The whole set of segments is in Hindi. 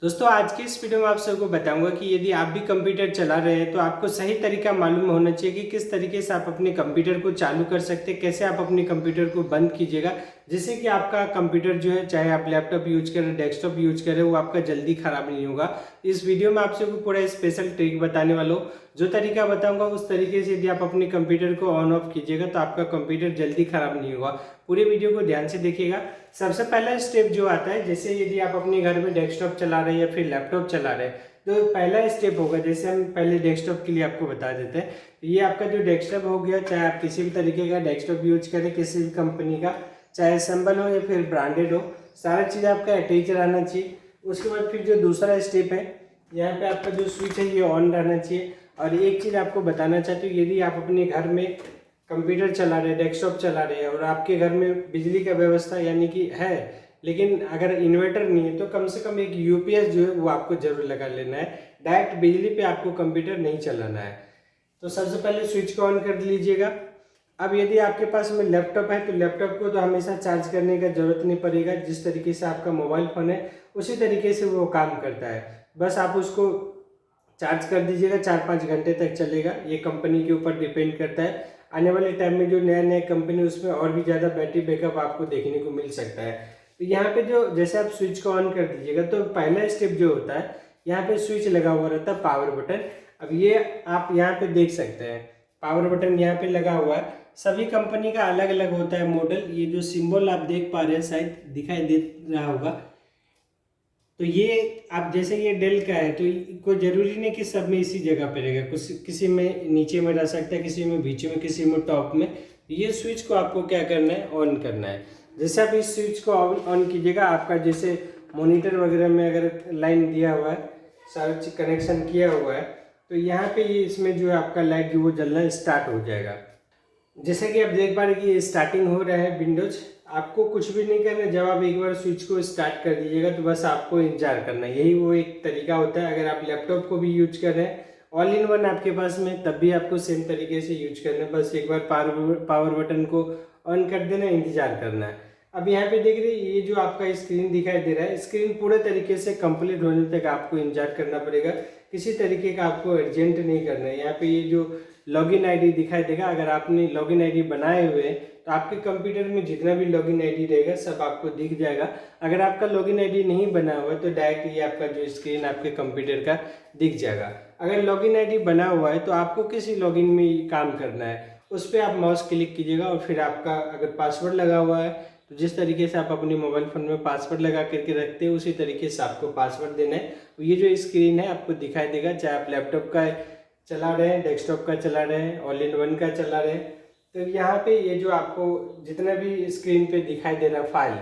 दोस्तों आज की इस वीडियो में आप सबको बताऊंगा कि यदि आप भी कंप्यूटर चला रहे हैं तो आपको सही तरीका मालूम होना चाहिए कि किस तरीके से आप अपने कंप्यूटर को चालू कर सकते हैं, कैसे आप अपने कंप्यूटर को बंद कीजिएगा जिससे कि आपका कंप्यूटर जो है, चाहे आप लैपटॉप यूज करें, डेस्कटॉप यूज करें, वो आपका जल्दी खराब नहीं होगा। इस वीडियो में आप सबको पूरा स्पेशल ट्रिक बताने वाला हूँ। जो तरीका बताऊंगा उस तरीके से यदि आप अपने कंप्यूटर को ऑन ऑफ कीजिएगा तो आपका कंप्यूटर जल्दी खराब नहीं होगा। पूरे वीडियो को ध्यान से देखिएगा। सबसे पहला स्टेप जो आता है, जैसे यदि आप अपने घर में डेस्कटॉप चला रहे हैं या फिर लैपटॉप चला रहे हैं तो पहला स्टेप होगा, जैसे हम पहले डेस्कटॉप के लिए आपको बता देते हैं। ये आपका जो डेस्कटॉप हो गया, चाहे आप किसी भी तरीके का डेस्कटॉप यूज करें, किसी भी कंपनी का, चाहे सैम्बल हो या फिर ब्रांडेड हो, सारा चीज़ आपका अटैच रहना चाहिए। उसके बाद फिर जो दूसरा स्टेप है, यहाँ पे आपका जो स्विच है ये ऑन रहना चाहिए। और एक चीज़ आपको बताना चाहती हूँ, यदि आप अपने घर में कंप्यूटर चला रहे हैं, डेस्कटॉप चला रहे हैं और आपके घर में बिजली का व्यवस्था यानी कि है, लेकिन अगर इन्वर्टर नहीं है तो कम से कम एक यूपीएस जो है वो आपको जरूर लगा लेना है। डायरेक्ट बिजली पे आपको कंप्यूटर नहीं चलाना है। तो सबसे पहले स्विच को ऑन कर लीजिएगा। अब यदि आपके पास में लैपटॉप है तो लैपटॉप को तो हमेशा चार्ज करने का जरूरत नहीं पड़ेगा। जिस तरीके से आपका मोबाइल फ़ोन है उसी तरीके से वो काम करता है। बस आप उसको चार्ज कर दीजिएगा, 4-5 घंटे तक चलेगा। ये कंपनी के ऊपर डिपेंड करता है। आने वाले टाइम में जो नया नया कंपनी, उसमें और भी ज़्यादा बैटरी बैकअप आपको देखने को मिल सकता है। तो यहाँ पे जो जैसे आप स्विच को ऑन कर दीजिएगा तो पहला स्टेप जो होता है, यहाँ पे स्विच लगा हुआ रहता है, पावर बटन। अब ये आप यहाँ पे देख सकते हैं, पावर बटन यहाँ पे लगा हुआ है। सभी कंपनी का अलग अलग होता है मॉडल। ये जो सिंबल आप देख पा रहे हैं, शायद दिखाई दे रहा होगा। तो ये आप जैसे ये डेल का है तो कोई जरूरी नहीं कि सब में इसी जगह पे रहेगा, कुछ किसी में नीचे में रह सकता है, किसी में बीच में, किसी में टॉप में। ये स्विच को आपको क्या करना है, ऑन करना है। जैसे आप इस स्विच को ऑन कीजिएगा, आपका जैसे मॉनिटर वगैरह में अगर लाइन दिया हुआ है, सारा चीज कनेक्शन किया हुआ है, तो यहाँ पे ये इसमें जो है आपका लाइट जो वो जलना स्टार्ट हो जाएगा। जैसे कि आप देख पा रहे हैं कि ये स्टार्टिंग हो रहा है विंडोज। आपको कुछ भी नहीं करना है। जब आप एक बार स्विच को स्टार्ट कर दीजिएगा तो बस आपको इंतजार करना है। यही वो एक तरीका होता है। अगर आप लैपटॉप को भी यूज कर रहे हैं, ऑल इन वन आपके पास में, तब भी आपको सेम तरीके से यूज करना है। बस एक बार पावर बटन को ऑन कर देना, इंतजार करना है। अब यहाँ पे देख रहे हैं, ये जो आपका स्क्रीन दिखाई दे रहा है, स्क्रीन पूरे तरीके से कंप्लीट होने तक आपको इंतजार करना पड़ेगा। किसी तरीके का आपको अर्जेंट नहीं करना है। यहाँ पे ये जो लॉगिन आईडी दिखाई देगा, अगर आपने लॉगिन आईडी बनाए हुए हैं तो आपके कंप्यूटर में जितना भी लॉगिन आईडी रहेगा सब आपको दिख जाएगा। अगर आपका लॉगिन आईडी नहीं बना हुआ है तो डायरेक्ट ये आपका जो स्क्रीन आपके कंप्यूटर का दिख जाएगा। अगर लॉगिन आईडी बना हुआ है तो आपको किसी लॉगिन में काम करना है, उस पर आप माउस क्लिक कीजिएगा और फिर आपका अगर पासवर्ड लगा हुआ है तो जिस तरीके से आप अपने मोबाइल फ़ोन में पासवर्ड लगा करके रखते हैं उसी तरीके से आपको पासवर्ड देना है। तो ये जो स्क्रीन है आपको दिखाई देगा, चाहे आप लैपटॉप का चला रहे हैं, डेस्कटॉप का चला रहे हैं, ऑल इन वन का चला रहे हैं। तो यहाँ पे ये जो आपको जितना भी स्क्रीन पे दिखाई दे रहा फाइल,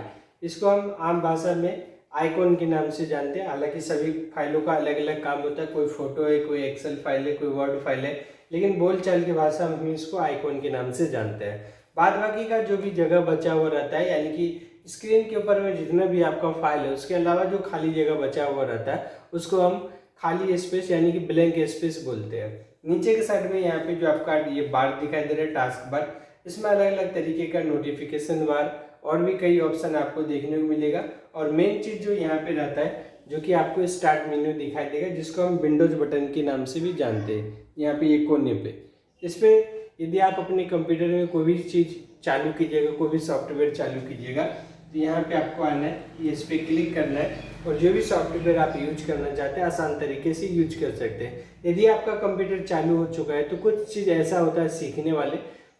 इसको हम आम भाषा में आइकॉन के नाम से जानते हैं। हालांकि सभी फाइलों का अलग अलग काम होता है, कोई फोटो है, कोई एक्सेल फाइल है, कोई वर्ड फाइल है, लेकिन बोलचाल की भाषा में हम इसको आइकॉन के नाम से जानते हैं। बाद बाकी का जो भी जगह बचा हुआ रहता है, यानी कि स्क्रीन के ऊपर में जितना भी आपका फाइल है उसके अलावा जो खाली जगह बचा हुआ रहता है उसको हम खाली स्पेस यानी कि ब्लैंक स्पेस बोलते हैं। नीचे के साइड में यहाँ पे जो आपका ये बार दिखाई दे रहा है, टास्क बार, इसमें अलग अलग तरीके का नोटिफिकेशन बार और भी कई ऑप्शन आपको देखने को मिलेगा। और मेन चीज़ जो यहाँ पे रहता है, जो कि आपको स्टार्ट मेन्यू दिखाई देगा, जिसको हम विंडोज बटन के नाम से भी जानते हैं। यहाँ पे ये कोने पे, इस पर यदि आप अपने कंप्यूटर में कोई भी चीज़ चालू कीजिएगा, कोई भी सॉफ्टवेयर चालू कीजिएगा, तो यहाँ पे आपको आना है, ये इस पर क्लिक करना है और जो भी सॉफ्टवेयर आप यूज करना चाहते हैं आसान तरीके से यूज कर सकते हैं। यदि आपका कंप्यूटर चालू हो चुका है तो कुछ चीज़ ऐसा होता है सीखने वाले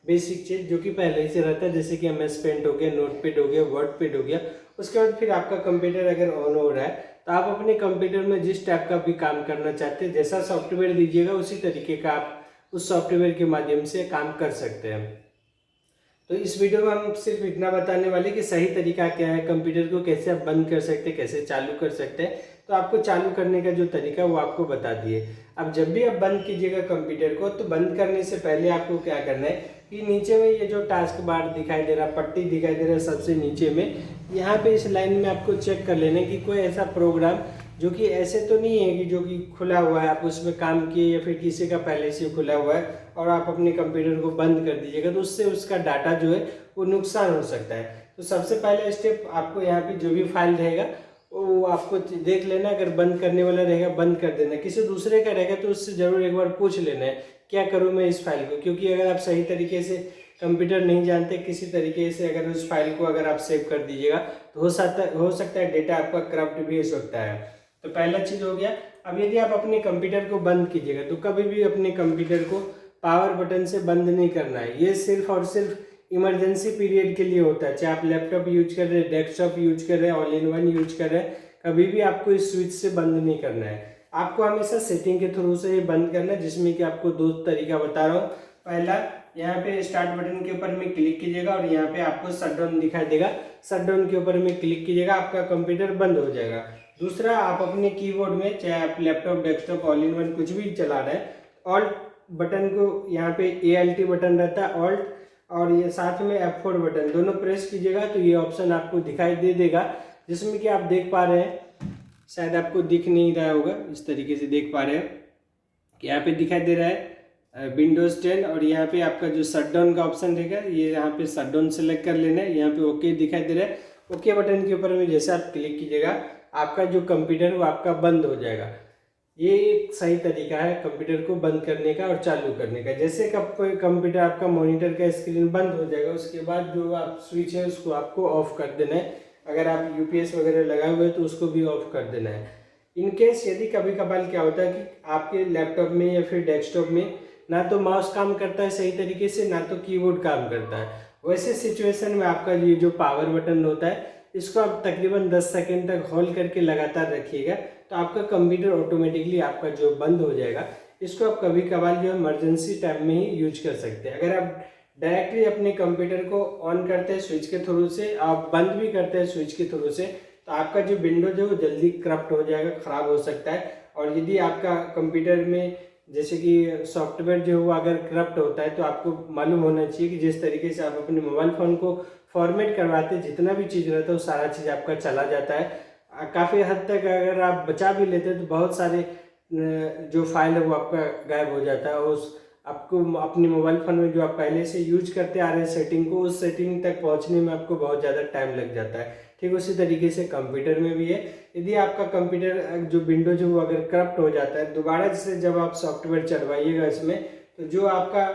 बेसिक चीज़ जो कि पहले ही से रहता है, जैसे कि एमएस पेंट हो गया, नोटपैड हो गया, वर्डपैड हो गया। उसके बाद फिर आपका कंप्यूटर अगर ऑन हो रहा है तो आप अपने कंप्यूटर में जिस टाइप का भी काम करना चाहते हैं, जैसा सॉफ्टवेयर दीजिएगा उसी तरीके का आप उस सॉफ्टवेयर के माध्यम से काम कर सकते हैं। तो इस वीडियो में हम सिर्फ इतना बताने वाले कि सही तरीका क्या है, कंप्यूटर को कैसे आप बंद कर सकते हैं, कैसे चालू कर सकते हैं। तो आपको चालू करने का जो तरीका वो आपको बता दिए। अब जब भी आप बंद कीजिएगा कंप्यूटर को, तो बंद करने से पहले आपको क्या करना है कि नीचे में ये जो टास्क बार दिखाई दे रहा, पट्टी दिखाई दे रहा है सबसे नीचे में, यहाँ पे इस लाइन में आपको चेक कर लेना है कि कोई ऐसा प्रोग्राम जो कि ऐसे तो नहीं है कि जो कि खुला हुआ है, आप उसमें काम किए या फिर किसी का पहले से खुला हुआ है और आप अपने कंप्यूटर को बंद कर दीजिएगा तो उससे उसका डाटा जो है वो नुकसान हो सकता है। तो सबसे पहला स्टेप, आपको यहाँ पे जो भी फाइल रहेगा वो आपको देख लेना, अगर बंद करने वाला रहेगा बंद कर देना, किसी दूसरे का रहेगा तो उससे ज़रूर एक बार पूछ लेना है क्या करूँ मैं इस फाइल को, क्योंकि अगर आप सही तरीके से कंप्यूटर नहीं जानते, किसी तरीके से अगर उस फाइल को अगर आप सेव कर दीजिएगा तो हो सकता है डेटा आपका करप्ट भी हो सकता है। तो पहला चीज़ हो गया। अब यदि आप अपने कंप्यूटर को बंद कीजिएगा तो कभी भी अपने कंप्यूटर को पावर बटन से बंद नहीं करना है। ये सिर्फ और सिर्फ इमरजेंसी पीरियड के लिए होता है, चाहे आप लैपटॉप यूज कर रहे हैं, डेस्कटॉप यूज कर रहे हैं, ऑल इन वन यूज कर रहे हैं, कभी भी आपको इस स्विच से बंद नहीं करना है। आपको हमेशा सेटिंग के थ्रू से ही बंद करना है, जिसमें कि आपको दो तरीका बता रहा हूँ। पहला, यहाँ पे स्टार्ट बटन के ऊपर में क्लिक कीजिएगा और यहाँ पे आपको शटडाउन दिखाई देगा, शटडाउन के ऊपर में क्लिक कीजिएगा, आपका कंप्यूटर बंद हो जाएगा। दूसरा, आप अपने कीबोर्ड में चाहे आप laptop, desktop, all in one कुछ भी चला रहे हैं, ऑल्ट बटन को यहाँ पे ALT बटन रहता है, ऑल्ट, और ये साथ में F4 बटन दोनों प्रेस कीजिएगा तो ये ऑप्शन आपको दिखाई दे देगा, जिसमें कि आप देख पा रहे हैं, शायद आपको दिख नहीं रहा होगा, इस तरीके से देख पा रहे हैं कि यहाँ पे दिखाई दे रहा है विंडोज़ 10, और यहाँ पे आपका जो शटडाउन का ऑप्शन रहेगा ये यहाँ पे शटडाउन सेलेक्ट कर लेना है। यहाँ पे ओके दिखाई दे रहा है, ओके बटन के ऊपर में जैसे आप क्लिक कीजिएगा आपका जो कंप्यूटर वो आपका बंद हो जाएगा। ये एक सही तरीका है कंप्यूटर को बंद करने का और चालू करने का। जैसे कब कोई कंप्यूटर आपका मॉनिटर का स्क्रीन बंद हो जाएगा, उसके बाद जो आप स्विच है उसको आपको ऑफ कर देना है। अगर आप UPS वगैरह लगाए हुए हैं तो उसको भी ऑफ कर देना है। इन केस यदि कभी कभार क्या होता है कि आपके लैपटॉप में या फिर डेस्कटॉप में ना तो माउस काम करता है सही तरीके से, ना तो कीबोर्ड काम करता है, वैसे सिचुएशन में आपका ये जो पावर बटन होता है इसको आप तकरीबन 10 सेकंड तक होल्ड करके लगातार रखिएगा तो आपका कंप्यूटर ऑटोमेटिकली आपका जो बंद हो जाएगा। इसको आप कभी कभार जो है इमरजेंसी टाइम में ही यूज कर सकते हैं। अगर आप डायरेक्टली अपने कंप्यूटर को ऑन करते हैं स्विच के थ्रू से, आप बंद भी करते हैं स्विच के थ्रू से, तो आपका जो विंडो जो जल्दी करप्ट हो जाएगा, ख़राब हो सकता है। और यदि आपका कंप्यूटर में जैसे कि सॉफ्टवेयर जो वो अगर करप्ट होता है तो आपको मालूम होना चाहिए कि जिस तरीके से आप अपने मोबाइल फ़ोन को फॉर्मेट करवाते हैं, जितना भी चीज़ रहता है वो सारा चीज़ आपका चला जाता है। काफ़ी हद तक अगर आप बचा भी लेते हैं तो बहुत सारे जो फाइल है वो आपका गायब हो जाता है। उस आपको अपने मोबाइल फ़ोन में जो आप पहले से यूज करते आ रहे हैं सेटिंग को, उस सेटिंग तक पहुंचने में आपको बहुत ज़्यादा टाइम लग जाता है। ठीक उसी तरीके से कंप्यूटर में भी है। यदि आपका कंप्यूटर जो विंडो जो वो अगर करप्ट हो जाता है, दोबारा से जब आप सॉफ्टवेयर चलवाइएगा इसमें, तो जो आपका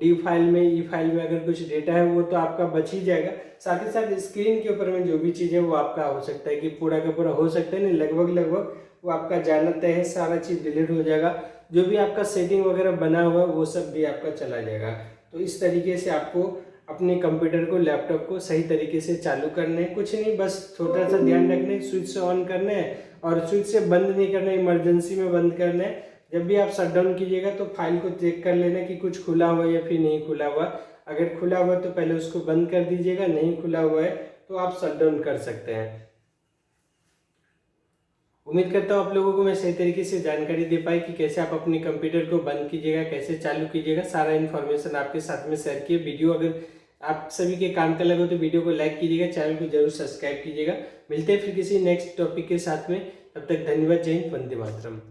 D फाइल में, E फाइल में अगर कुछ डेटा है वो तो आपका बच ही जाएगा, साथ ही साथ स्क्रीन के ऊपर में जो भी चीज़ है वो आपका हो सकता है कि पूरा का पूरा हो सकता है नहीं, लगभग वो आपका जाना तय है, सारा चीज़ डिलीट हो जाएगा। जो भी आपका सेटिंग वगैरह बना हुआ है वो सब भी आपका चला जाएगा। तो इस तरीके से आपको अपने कंप्यूटर को, लैपटॉप को सही तरीके से चालू करना है। कुछ नहीं, बस छोटा सा ध्यान रखना है, स्विच से ऑन करना है और स्विच से बंद नहीं करना है, इमरजेंसी में बंद करना है। जब भी आप शटडाउन कीजिएगा तो फाइल को चेक कर लेना कि कुछ खुला हुआ है या फिर नहीं खुला हुआ। अगर खुला हुआ है तो पहले उसको बंद कर दीजिएगा, नहीं खुला हुआ है तो आप शटडाउन कर सकते हैं। उम्मीद करता हूँ आप लोगों को मैं सही तरीके से जानकारी दे पाई कि कैसे आप अपने कंप्यूटर को बंद कीजिएगा, कैसे चालू कीजिएगा। सारा इन्फॉर्मेशन आपके साथ में शेयर किए। वीडियो अगर आप सभी के काम का लगे तो वीडियो को लाइक कीजिएगा, चैनल को जरूर सब्सक्राइब कीजिएगा। मिलते हैं फिर किसी नेक्स्ट टॉपिक के साथ में, तब तक धन्यवाद। जय हिंद, वंदे मातरम।